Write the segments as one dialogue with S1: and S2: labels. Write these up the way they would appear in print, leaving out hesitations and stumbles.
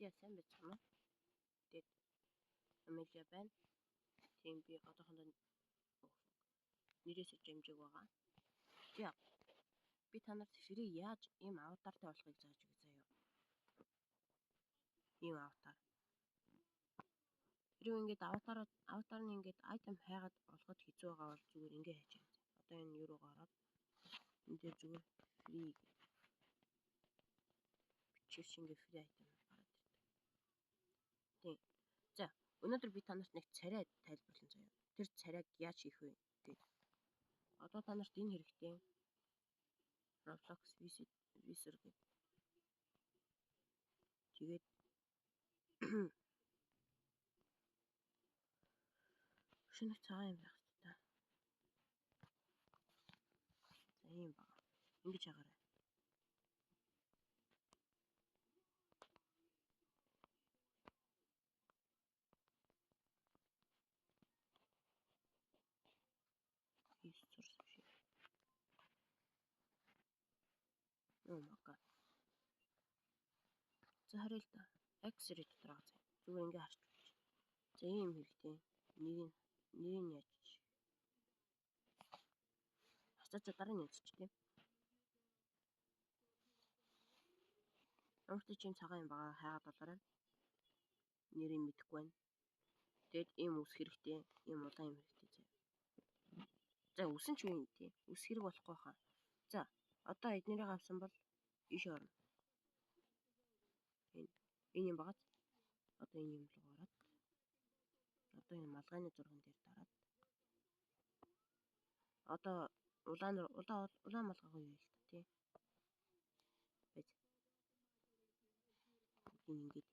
S1: Амелия сайн байцгаана уу? Тэгээд Амелия байна. Тийм би одоохондоо нэрээсээ жимжиг байгаа. За би танарт фри яаж ийм аватартай болохыг зааж өгье заяа. Ийм аватар. Хэрвээ ингээд аватарны ингээд айтем хайгаад олоход хэцүү байгаа бол зүгээр ингээ хайж байгаа. Одоо энэ юу руу гараад энэ дээр зүгээр фри бичиж ингээ фри айтем гараад ирдэг. Тийм. За өнөөдөр би танарт нэг царай тайлбарлан заяа. Тэр царайг яаж хийх вэ гэдэг. Одоо танарт энэ хэрэгтэй. Roblox Wizard гэдэг. Тэгээд шинэ цагаан юм байх хэрэгтэй. За ийм байна. Ингэж агаарай. Oh my god. За харъя л да. X-ray дотор байгаа. Зүгээр ингээ харч байна. За ийм хэрэгтэй. Нэрийг яаж хацаа дараа нь үзчих тийм. Өөртөө чинь цагаан юм байгаа хайгаад болоорой. Нэрийг мэдэхгүй байна. Тэгэд ийм үс хэрэгтэй. Ийм удаан юм хэрэгтэй. За үсэн ч үгүй тийм. Үс хэрэг болохгүй хаа. За одоо эднэрийг авсан бол ийш орно. Энэ юм багт. Одоо энэ юм руу ороод. Одоо энэ малгайны зурган дээр дараад. Одоо улаан малгайгаа юу вэ тий. Бэж. Ингээд.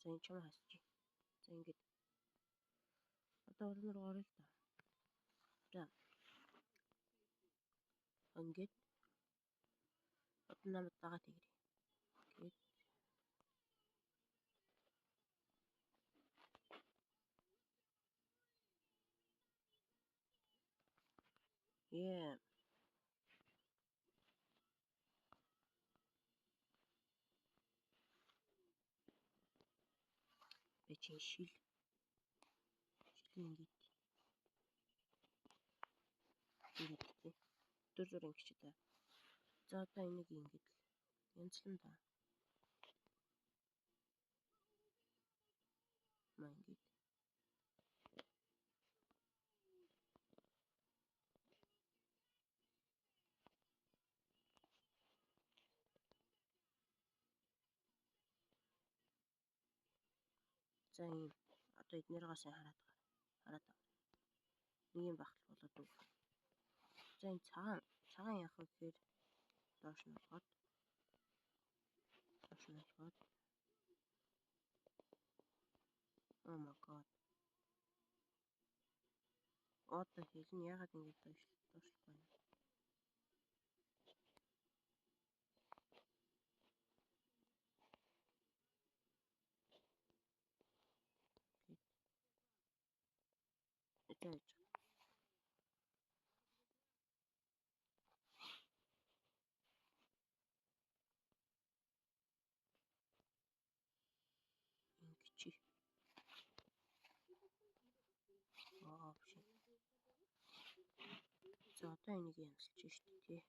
S1: За энэ ч юм хасчих. За ингээд. Одоо улаан руу орё л да. За. Ингээд. Одоо намайг дагаад ирээ. Тэгээд yeah. Бэчин шил ингээд. Ингээд. Дүр ингэж та. За одоо энийг ингээд янзлан та. Ингээд. За ийм одоо эднэрээ сайн хараад байгаа. Нэг юм багтал болоод үг. За энэ цагаан яах вэ гэхээр доош нь болгоод. Oh my god. Одоо хэлнэ ягаад ингэж доошлохгүй байна. Этэж. Ингэж. Биш. За одоо энийг янзлж штэ тий.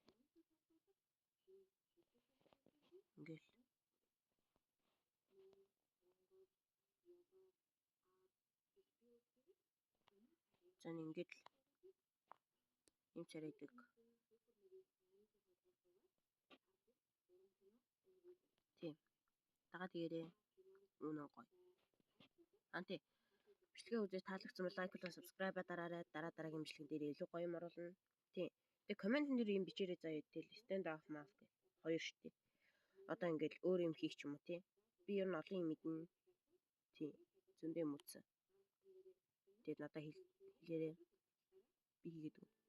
S1: Ингээл. За ингээд л юм царайдаг. Тийм. Дагаад ирээ. Үнэн гоё. Анти. Бичлэгээ үзэж таалагдсан бол лайк болон subscribe дараарай. Дараагийн бичлэг дээр илүү гоё юм оруулна. Тийм. Тэгээ комментэн дээр юм бичээрэй заяа. Тэгэл stand off mask гэх. Хоёр штэ. Одоо ингээд өөр юм хийх ч юм уу тий. Би ер нь олон юм мэднэ. Тийм. Зөндөө юм үзсэн. Тэгээд надад хэлээрэй. Би хийгээд өгнө.